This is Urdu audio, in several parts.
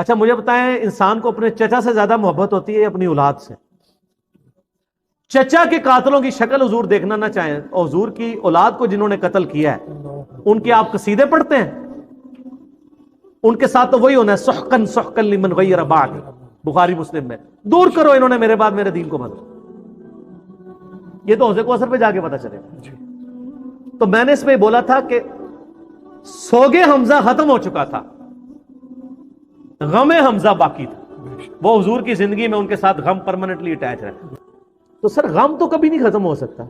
اچھا مجھے بتائیں، انسان کو اپنے چچا سے زیادہ محبت ہوتی ہے اپنی اولاد سے؟ چچا کے قاتلوں کی شکل حضور دیکھنا نہ چاہیں، اور حضور کی اولاد کو جنہوں نے قتل کیا ہے ان کے آپ قصیدے پڑھتے ہیں؟ ان کے ساتھ تو وہی ہونا ہے، سحقن سحقن لمن غیر بعد، بخاری مسلم میں، دور کرو انہوں نے میرے بعد میرے دین کو بدلا۔ یہ تو حوض کوثر پہ جا کے پتا چلے گا۔ تو میں نے اس میں بولا تھا کہ سوگے حمزہ ختم ہو چکا تھا، غم حمزہ باقی تھا، وہ حضور کی زندگی میں ان کے ساتھ غم پرماننٹلی اٹیچ رہا۔ تو سر غم تو کبھی نہیں ختم ہو سکتا،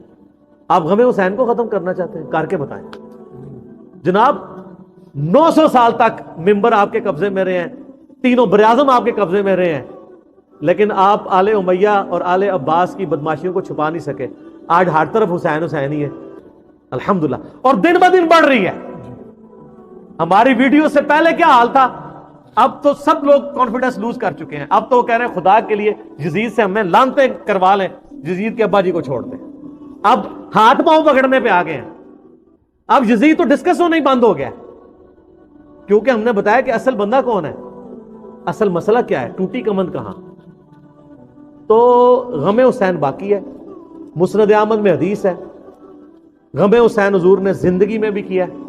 آپ غم حسین کو ختم کرنا چاہتے ہیں، کر کے بتائیں۔ جناب 900 سال تک ممبر آپ کے قبضے میں رہے ہیں، تینوں براعظم آپ کے قبضے میں رہے ہیں، لیکن آپ آل امیہ اور آل عباس کی بدماشیوں کو چھپا نہیں سکے۔ آج ہر طرف حسین حسین ہی ہے الحمدللہ، اور دن بہ دن بڑھ رہی ہے۔ ہماری ویڈیو سے پہلے کیا حال تھا، اب تو سب لوگ کانفیڈنس لوز کر چکے ہیں۔ اب تو وہ کہہ رہے ہیں خدا کے لیے یزید سے ہمیں لعنتیں کروا لیں، یزید کے ابا جی کو چھوڑ دیں۔ اب ہاتھ پاؤں پکڑنے پہ آ گئے ہیں، اب یزید تو ڈسکس ہونا ہی بند ہو گیا، کیونکہ ہم نے بتایا کہ اصل بندہ کون ہے، اصل مسئلہ کیا ہے، ٹوٹی کمند کہاں۔ تو غم حسین باقی ہے، مسند احمد میں حدیث ہے، غم حسین حضور نے زندگی میں بھی کیا ہے۔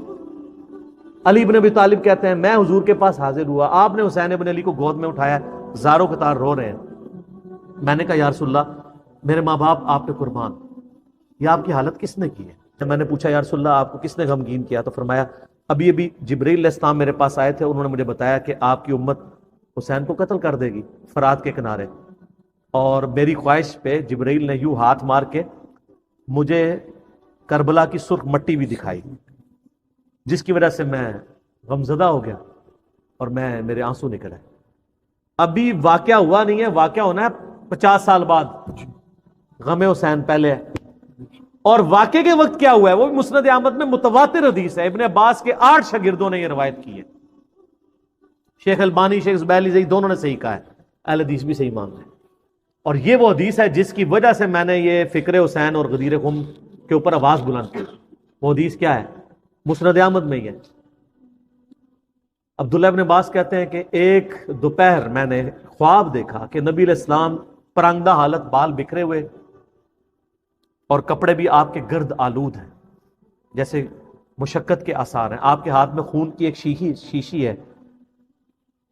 علی بن ابی طالب کہتے ہیں میں حضور کے پاس حاضر ہوا، آپ نے حسین بن علی کو گود میں اٹھایا، زاروں قطار رو رہے ہیں۔ میں نے کہا یا رسول اللہ میرے ماں باپ آپ پہ قربان، یہ آپ کی حالت کس نے کی ہے؟ جب میں نے پوچھا یا رسول اللہ آپ کو کس نے غمگین کیا، تو فرمایا ابھی جبرائیل علیہ السلام میرے پاس آئے تھے، انہوں نے مجھے بتایا کہ آپ کی امت حسین کو قتل کر دے گی فرات کے کنارے، اور میری خواہش پہ جبرائیل نے یوں ہاتھ مار کے مجھے کربلا کی سرخ مٹی بھی دکھائی، جس کی وجہ سے میں غمزدہ ہو گیا اور میرے آنسو نکل آئے۔ ابھی واقعہ ہوا نہیں ہے، واقعہ ہونا ہے 50 سال بعد، غم حسین پہلے ہے۔ اور واقعے کے وقت کیا ہوا ہے وہ بھی مسند احمد میں متواتر حدیث ہے، ابن عباس کے 8 شاگردوں نے یہ روایت کی ہے، شیخ البانی شیخ زبیلی صحیح دونوں نے صحیح کہا ہے، اہل حدیث بھی صحیح مانتے ہیں۔ اور یہ وہ حدیث ہے جس کی وجہ سے میں نے یہ فکر حسین اور غدیر خم کے اوپر آواز بلند کی۔ وہ حدیث کیا ہے؟ مسند احمد میں ہی ہے۔ عبداللہ ابن عباس کہتے ہیں کہ ایک دوپہر میں نے خواب دیکھا کہ نبی علیہ السلام پرانگدہ حالت، بال بکھرے ہوئے اور کپڑے بھی آپ کے گرد آلود ہیں، جیسے مشقت کے آثار ہیں، آپ کے ہاتھ میں خون کی ایک شیشی ہے۔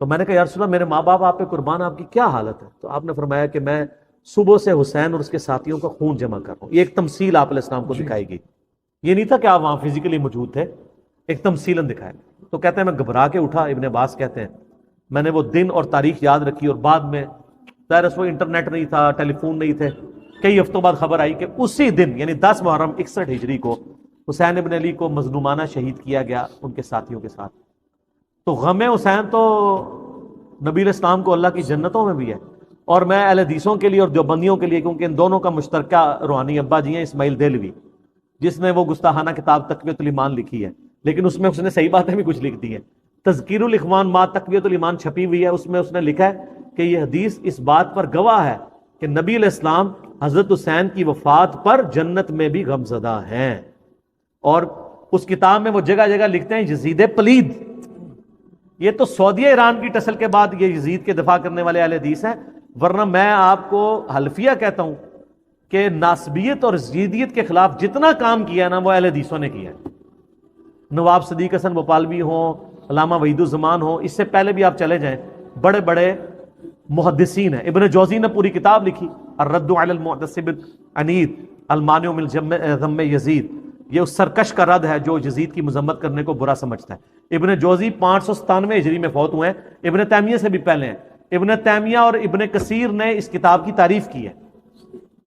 تو میں نے کہا یا رسول اللہ میرے ماں باپ آپ پہ قربان، آپ کی کیا حالت ہے؟ تو آپ نے فرمایا کہ میں صبح سے حسین اور اس کے ساتھیوں کا خون جمع کر رہا ہوں۔ یہ ایک تمثیل آپ علیہ السلام کو دکھائی گئی، یہ نہیں تھا کہ آپ وہاں فزیکلی موجود تھے، ایک تمثیلاً دکھایا۔ تو کہتے ہیں میں گھبرا کے اٹھا، ابن عباس کہتے ہیں میں نے وہ دن اور تاریخ یاد رکھی، اور بعد میں ظاہر وہ انٹرنیٹ نہیں تھا، ٹیلی فون نہیں تھے، کئی ہفتوں بعد خبر آئی کہ اسی دن یعنی 10 محرم 61 ہجری کو حسین ابن علی کو مظلومانہ شہید کیا گیا ان کے ساتھیوں کے ساتھ۔ تو غم حسین تو نبی علیہ السلام کو اللہ کی جنتوں میں بھی ہے، اور میں اہل حدیثوں کے لیے اور دیوبندیوں کے لیے، کیونکہ ان دونوں کا مشترکہ روحانی ابا جی ہیں اسماعیل دہلوی، جس نے وہ گستاخانہ کتاب تقویۃ الایمان لکھی ہے، لیکن اس میں اس نے صحیح باتیں بھی کچھ لکھ دی ہیں۔ تذکیر الاخوان ما تقویۃ الایمان چھپی ہوئی ہے، اس میں اس نے لکھا ہے کہ یہ حدیث اس بات پر گواہ ہے کہ نبی علیہ السلام حضرت حسین کی وفات پر جنت میں بھی غمزدہ ہیں۔ اور اس کتاب میں وہ جگہ جگہ لکھتے ہیں یزید پلید۔ یہ تو سعودیہ ایران کی ٹسل کے بعد یہ یزید کے دفاع کرنے والے اہل حدیث ہیں، ورنہ میں آپ کو حلفیہ کہتا ہوں کہ ناسبیت اور یزیدیت کے خلاف جتنا کام کیا نا وہ اہل حدیثوں نے کیا ہے۔ نواب صدیق حسن بھوپالوی ہوں، علامہ وحید الزمان ہوں، اس سے پہلے بھی آپ چلے جائیں، بڑے بڑے محدثین ہیں۔ ابن جوزی نے پوری کتاب لکھی الرد علی المعتصب العنید المانع من ذم یزید، یہ اس سرکش کا رد ہے جو یزید کی مذمت کرنے کو برا سمجھتا ہے۔ ابن جوزی 597 ہجری میں فوت ہوئے ہیں، ابن تیمیہ سے بھی پہلے ہیں۔ ابن تیمیہ اور ابن کثیر نے اس کتاب کی تعریف کی ہے۔